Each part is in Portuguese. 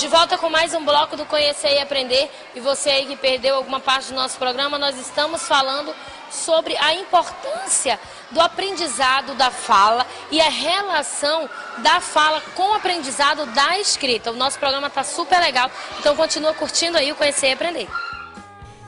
De volta com mais um bloco do Conhecer e Aprender. E você aí que perdeu alguma parte do nosso programa, nós estamos falando sobre a importância do aprendizado da fala e a relação da fala com o aprendizado da escrita. O nosso programa está super legal, então continua curtindo aí o Conhecer e Aprender.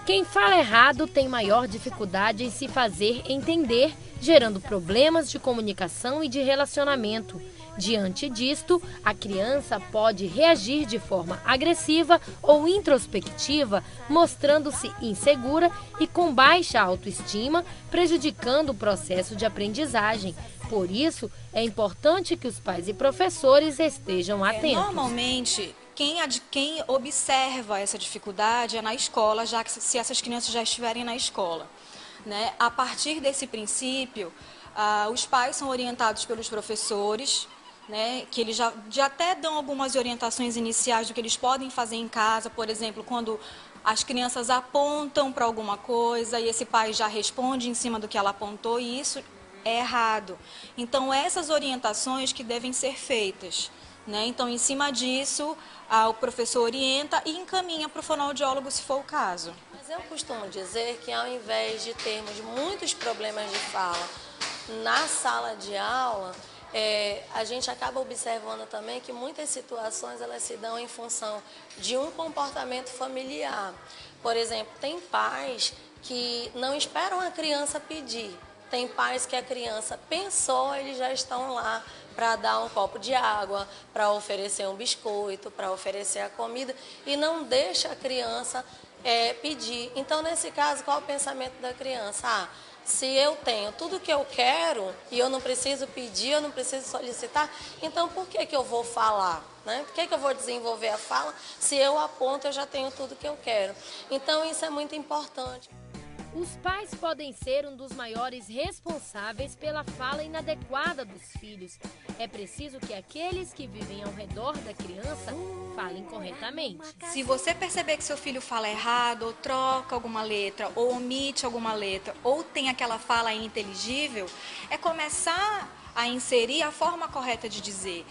Quem fala errado tem maior dificuldade em se fazer entender, gerando problemas de comunicação e de relacionamento. Diante disto, a criança pode reagir de forma agressiva ou introspectiva, mostrando-se insegura e com baixa autoestima, prejudicando o processo de aprendizagem. Por isso, é importante que os pais e professores estejam atentos. Normalmente, quem observa essa dificuldade é na escola, já que se essas crianças já estiverem na escola, né? A partir desse princípio, os pais são orientados pelos professores, né, que eles já até dão algumas orientações iniciais do que eles podem fazer em casa, por exemplo, quando as crianças apontam para alguma coisa e esse pai já responde em cima do que ela apontou, e isso é errado. Então, essas orientações que devem ser feitas, né? Então, em cima disso, o professor orienta e encaminha para o fonoaudiólogo, se for o caso. Mas eu costumo dizer que ao invés de termos muitos problemas de fala na sala de aula, a gente acaba observando também que muitas situações elas se dão em função de um comportamento familiar. Por exemplo, tem pais que não esperam a criança pedir. Tem pais que a criança pensou, eles já estão lá para dar um copo de água, para oferecer um biscoito, para oferecer a comida e não deixa a criança pedir. Então, nesse caso, qual é o pensamento da criança? Se eu tenho tudo que eu quero e eu não preciso pedir, eu não preciso solicitar, então por que eu vou falar? Né? Por que eu vou desenvolver a fala se eu aponto, eu já tenho tudo que eu quero? Então isso é muito importante. Os pais podem ser um dos maiores responsáveis pela fala inadequada dos filhos. É preciso que aqueles que vivem ao redor da criança falem corretamente. Se você perceber que seu filho fala errado, ou troca alguma letra, ou omite alguma letra, ou tem aquela fala ininteligível, é começar a inserir a forma correta de dizer,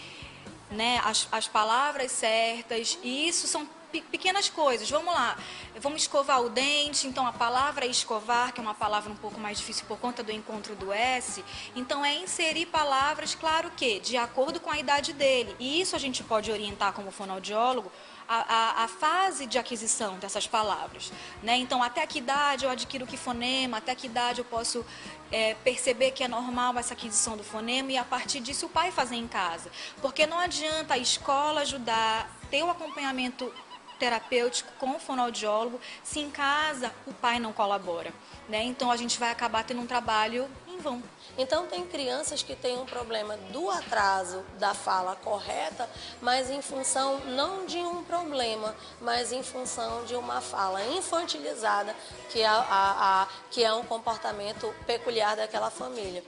né? As palavras certas, e isso são pequenas coisas. Vamos lá, vamos escovar o dente, então a palavra escovar, que é uma palavra um pouco mais difícil por conta do encontro do S, então é inserir palavras, claro que, de acordo com a idade dele, e isso a gente pode orientar como fonoaudiólogo, a fase de aquisição dessas palavras, né? Então, até que idade eu adquiro que fonema, até que idade eu posso perceber que é normal essa aquisição do fonema, e a partir disso o pai fazer em casa. Porque não adianta a escola ajudar, ter o acompanhamento terapêutico com o fonoaudiólogo, se em casa o pai não colabora, né? Então, a gente vai acabar tendo um trabalho em vão. Então, tem crianças que têm um problema do atraso da fala correta, mas em função não de um problema, mas em função de uma fala infantilizada, que é um comportamento peculiar daquela família.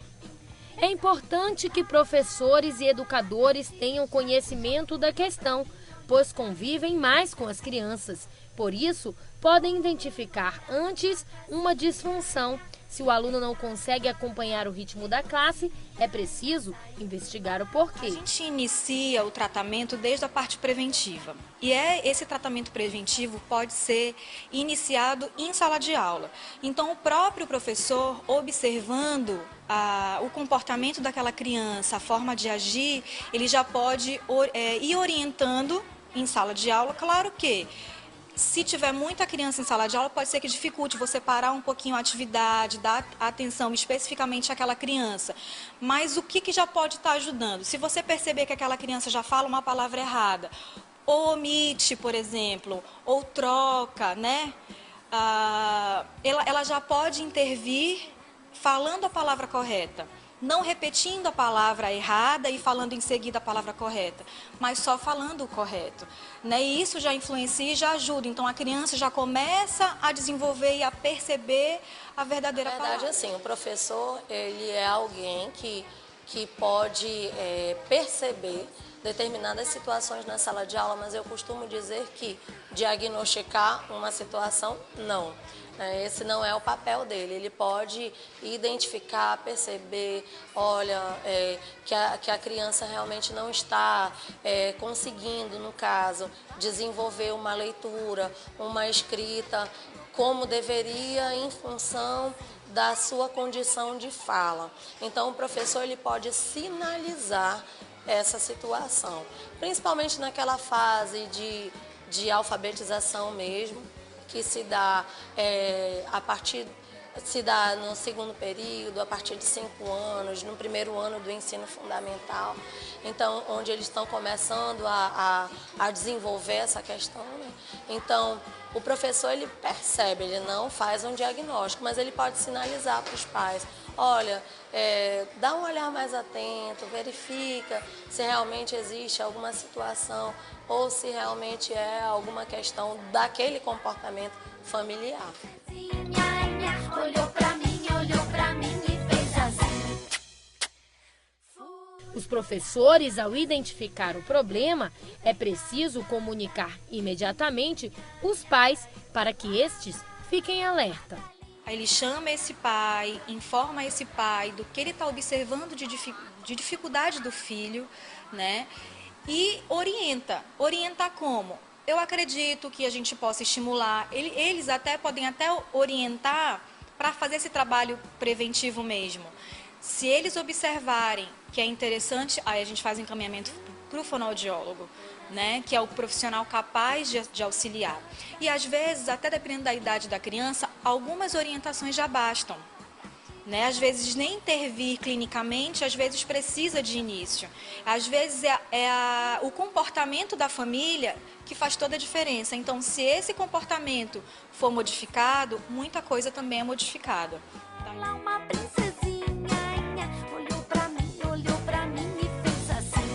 É importante que professores e educadores tenham conhecimento da questão, pois convivem mais com as crianças. Por isso, podem identificar antes uma disfunção. Se o aluno não consegue acompanhar o ritmo da classe, é preciso investigar o porquê. A gente inicia o tratamento desde a parte preventiva. E esse tratamento preventivo pode ser iniciado em sala de aula. Então, o próprio professor, observando o comportamento daquela criança, a forma de agir, ele já pode ir orientando em sala de aula. Claro que, se tiver muita criança em sala de aula, pode ser que dificulte você parar um pouquinho a atividade, dar atenção especificamente àquela criança. Mas o que já pode estar ajudando? Se você perceber que aquela criança já fala uma palavra errada, ou omite, por exemplo, ou troca, né? Ela já pode intervir falando a palavra correta. Não repetindo a palavra errada e falando em seguida a palavra correta, mas só falando o correto, né? E isso já influencia e já ajuda. Então, a criança já começa a desenvolver e a perceber a verdadeira palavra. Na verdade, assim, o professor, ele é alguém que pode perceber determinadas situações na sala de aula, mas eu costumo dizer que diagnosticar uma situação, não. Esse não é o papel dele. Ele pode identificar, perceber, olha, que a criança realmente não está conseguindo, no caso, desenvolver uma leitura, uma escrita, como deveria em função da sua condição de fala. Então, o professor ele pode sinalizar essa situação, principalmente naquela fase de alfabetização mesmo, que se dá no segundo período, a partir de 5 anos, no primeiro ano do ensino fundamental, então, onde eles estão começando a desenvolver essa questão, né? Então, o professor ele percebe, ele não faz um diagnóstico, mas ele pode sinalizar para os pais, olha, dá um olhar mais atento, verifica se realmente existe alguma situação ou se realmente é alguma questão daquele comportamento familiar. Olhou pra mim e fez assim. Os professores, ao identificar o problema, é preciso comunicar imediatamente os pais para que estes fiquem alerta. Aí ele chama esse pai, informa esse pai do que ele está observando de dificuldade do filho, né? E orienta. Orientar como? Eu acredito que a gente possa estimular, eles podem até orientar para fazer esse trabalho preventivo mesmo. Se eles observarem que é interessante, aí a gente faz encaminhamento para o fonoaudiólogo, né, que é o profissional capaz de auxiliar. E às vezes, até dependendo da idade da criança, algumas orientações já bastam. Né? Às vezes nem intervir clinicamente, às vezes precisa de início. Às vezes o comportamento da família que faz toda a diferença. Então, se esse comportamento for modificado, muita coisa também é modificada. Ela é uma princesinha, olhou pra mim e fez assim.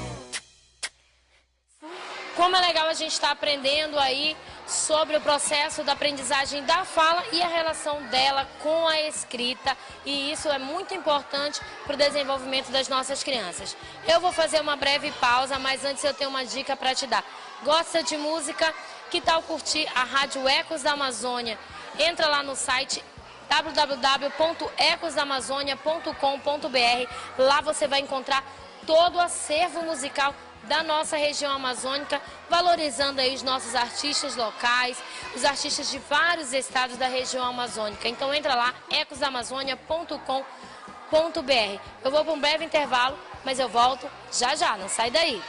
Como é legal a gente estar aprendendo aí sobre o processo da aprendizagem da fala e a relação dela com a escrita, e isso é muito importante para o desenvolvimento das nossas crianças. Eu vou fazer uma breve pausa, mas antes eu tenho uma dica para te dar. Gosta de música? Que tal curtir a Rádio Ecos da Amazônia? Entra lá no site www.ecosdamazônia.com.br. Lá você vai encontrar todo o acervo musical da nossa região amazônica, valorizando aí os nossos artistas locais, os artistas de vários estados da região amazônica. Então entra lá, ecosdamazônia.com.br. Eu vou para um breve intervalo, mas eu volto já já, não sai daí.